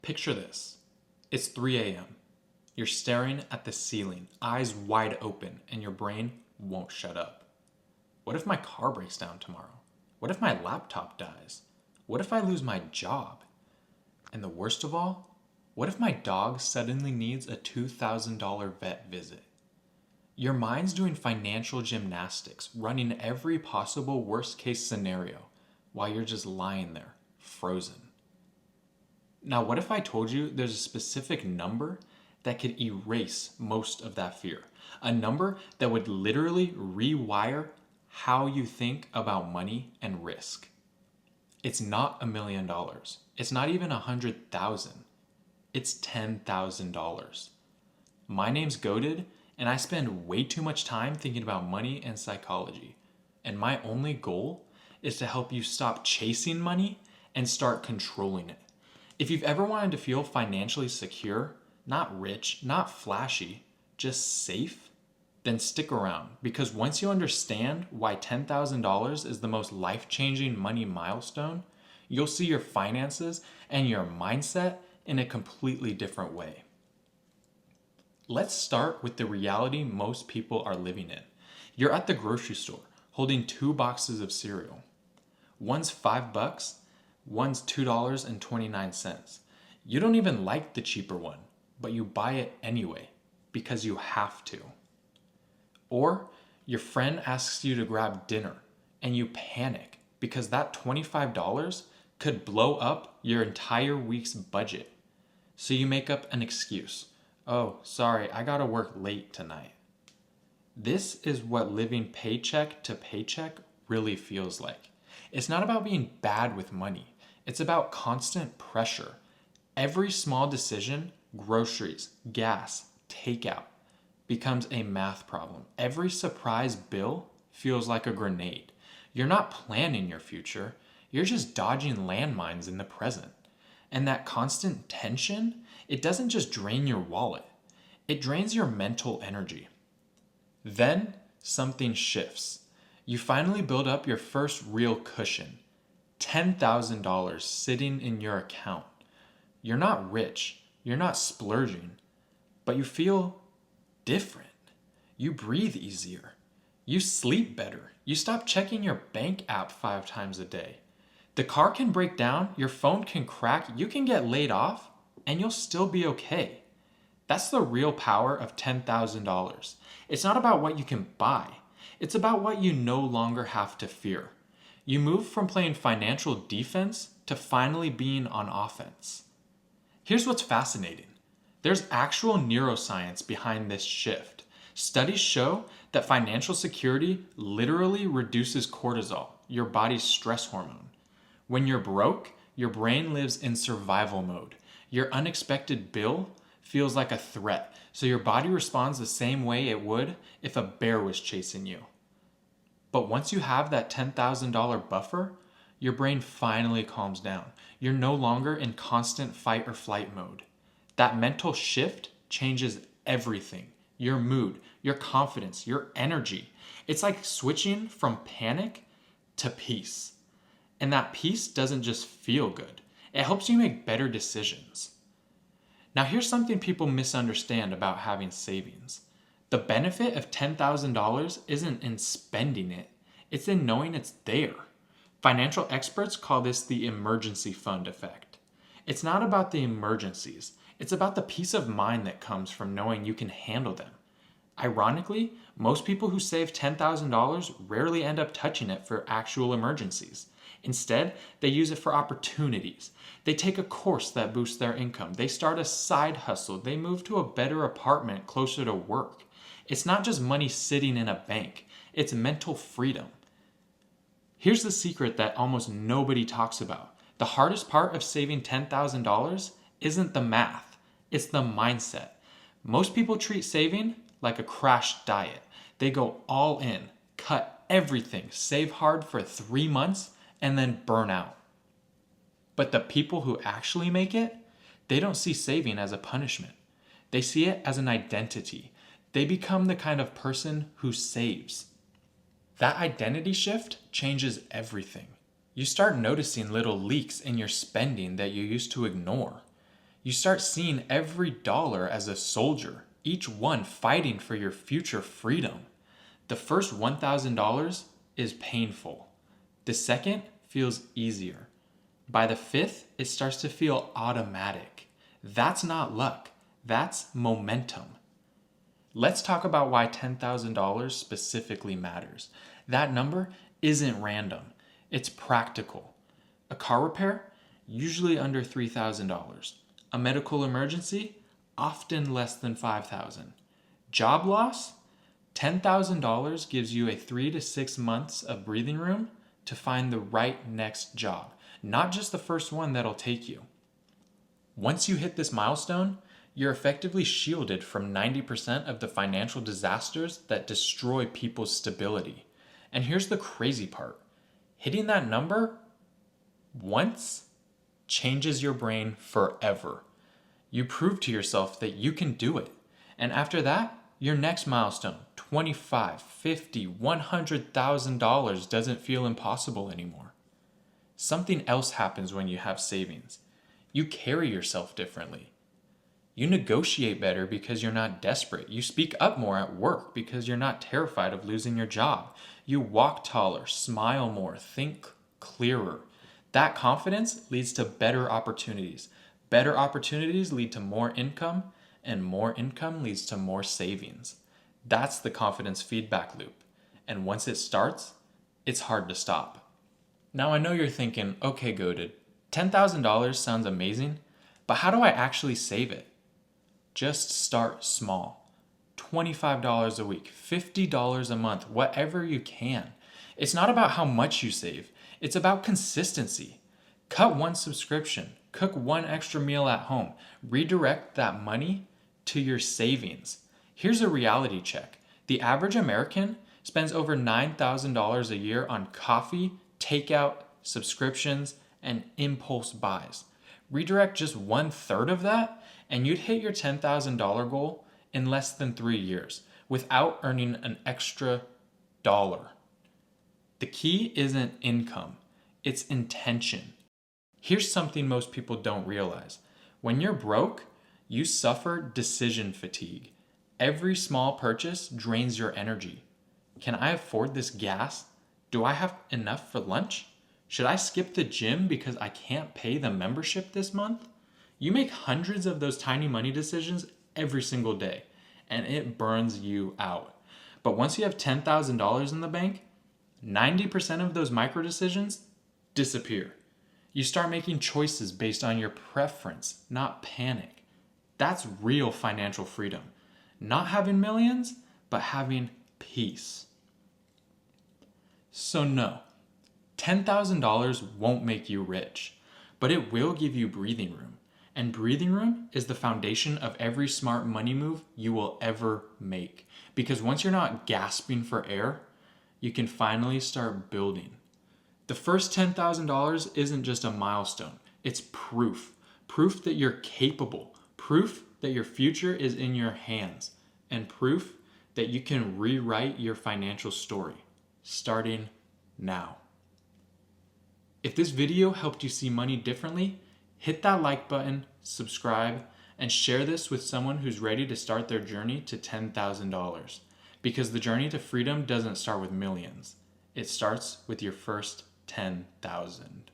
Picture this. It's 3 a.m. You're staring at the ceiling, eyes wide open, and your brain won't shut up. What if my car breaks down tomorrow? What if my laptop dies? What if I lose my job? And the worst of all, what if my dog suddenly needs a $2,000 vet visit? Your mind's doing financial gymnastics, running every possible worst case scenario while you're just lying there, frozen. Now, what if I told you there's a specific number that could erase most of that fear? A number that would literally rewire how you think about money and risk. It's not $1 million. It's not even 100,000. It's $10,000. My name's Goated, and I spend way too much time thinking about money and psychology. And my only goal is to help you stop chasing money and start controlling it. If you've ever wanted to feel financially secure, not rich, not flashy, just safe, then stick around, because once you understand why $10,000 is the most life-changing money milestone, you'll see your finances and your mindset in a completely different way. Let's start with the reality most people are living in. You're at the grocery store holding 2 boxes of cereal. One's $5, one's $2.29. You don't even like the cheaper one, but you buy it anyway because you have to. Or your friend asks you to grab dinner and you panic because that $25 could blow up your entire week's budget. So you make up an excuse. Oh, sorry, I gotta work late tonight. This is what living paycheck to paycheck really feels like. It's not about being bad with money. It's about constant pressure. Every small decision, groceries, gas, takeout, becomes a math problem. Every surprise bill feels like a grenade. You're not planning your future. You're just dodging landmines in the present. And that constant tension, it doesn't just drain your wallet. It drains your mental energy. Then something shifts. You finally build up your first real cushion. $10,000 sitting in your account. You're not rich. You're not splurging. But you feel different. You breathe easier. You sleep better. You stop checking your bank app 5 times a day. The car can break down, your phone can crack, you can get laid off, and you'll still be okay. That's the real power of $10,000. It's not about what you can buy. It's about what you no longer have to fear. You move from playing financial defense to finally being on offense. Here's what's fascinating. There's actual neuroscience behind this shift. Studies show that financial security literally reduces cortisol, your body's stress hormone. When you're broke, your brain lives in survival mode. Your unexpected bill feels like a threat, so your body responds the same way it would if a bear was chasing you. But once you have that $10,000 buffer, your brain finally calms down. You're no longer in constant fight or flight mode. That mental shift changes everything. Your mood, your confidence, your energy. It's like switching from panic to peace. And that peace doesn't just feel good. It helps you make better decisions. Now here's something people misunderstand about having savings. The benefit of $10,000 isn't in spending it. It's in knowing it's there. Financial experts call this the emergency fund effect. It's not about the emergencies. It's about the peace of mind that comes from knowing you can handle them. Ironically, most people who save $10,000 rarely end up touching it for actual emergencies. Instead, they use it for opportunities. They take a course that boosts their income. They start a side hustle. They move to a better apartment closer to work. It's not just money sitting in a bank. It's mental freedom. Here's the secret that almost nobody talks about. The hardest part of saving $10,000 isn't the math. It's the mindset. Most people treat saving like a crash diet. They go all in, cut everything, save hard for 3 months, and then burn out. But the people who actually make it, they don't see saving as a punishment. They see it as an identity. They become the kind of person who saves. That identity shift changes everything. You start noticing little leaks in your spending that you used to ignore. You start seeing every dollar as a soldier, each one fighting for your future freedom. The first $1,000 is painful. The second feels easier. By the fifth, it starts to feel automatic. That's not luck, that's momentum. Let's talk about why $10,000 specifically matters. That number isn't random, it's practical. A car repair, usually under $3,000. A medical emergency, often less than $5,000. Job loss, $10,000 gives you a 3 to 6 months of breathing room to find the right next job, not just the first one that'll take you. Once you hit this milestone, you're effectively shielded from 90% of the financial disasters that destroy people's stability. And here's the crazy part. Hitting that number once changes your brain forever. You prove to yourself that you can do it. And after that, your next milestone, $25,000, $50,000, $100,000 doesn't feel impossible anymore. Something else happens when you have savings. You carry yourself differently. You negotiate better because you're not desperate. You speak up more at work because you're not terrified of losing your job. You walk taller, smile more, think clearer. That confidence leads to better opportunities. Better opportunities lead to more income, and more income leads to more savings. That's the confidence feedback loop. And once it starts, it's hard to stop. Now I know you're thinking, okay, Goated, $10,000 sounds amazing, but how do I actually save it? Just start small. $25 a week, $50 a month, whatever you can. It's not about how much you save. It's about consistency. Cut one subscription, cook one extra meal at home, redirect that money to your savings. Here's a reality check. The average American spends over $9,000 a year on coffee, takeout, subscriptions, and impulse buys. Redirect just 1/3 of that, and you'd hit your $10,000 goal in less than 3 years without earning an extra dollar. The key isn't income, it's intention. Here's something most people don't realize. When you're broke, you suffer decision fatigue. Every small purchase drains your energy. Can I afford this gas? Do I have enough for lunch? Should I skip the gym because I can't pay the membership this month? You make hundreds of those tiny money decisions every single day, and it burns you out. But once you have $10,000 in the bank, 90% of those micro decisions disappear. You start making choices based on your preference, not panic. That's real financial freedom. Not having millions, but having peace. So no, $10,000 won't make you rich, but it will give you breathing room. And breathing room is the foundation of every smart money move you will ever make. Because once you're not gasping for air, you can finally start building. The first $10,000 isn't just a milestone, it's proof. Proof that you're capable. Proof that your future is in your hands. And proof that you can rewrite your financial story, starting now. If this video helped you see money differently, hit that like button, subscribe, and share this with someone who's ready to start their journey to $10,000. Because the journey to freedom doesn't start with millions. It starts with your first 10,000.